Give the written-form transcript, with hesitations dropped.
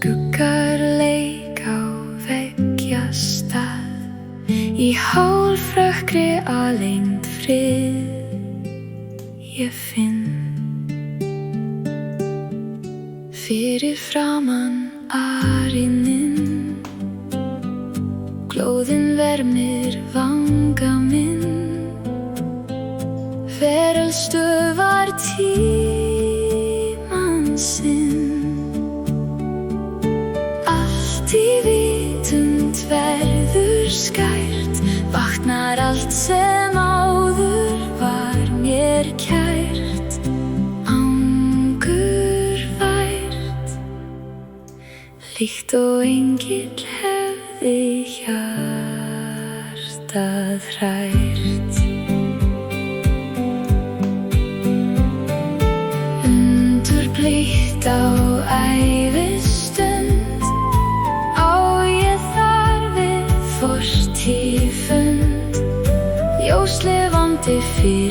skuggar leik á veggjastað, í hálfrökkri alengd frið ég finn. Fyrir framan arinn, glóðin vermir vanga minn. Veröld stöðvar tímann sinn. Allt í vitund verður skært, vaknar allt sem áður var mér kært, angurvært, líkt og engill hefði hjartað hrært. Blítt á ævistund, á ég þar við fortíð fund, ljóslifandi fyrir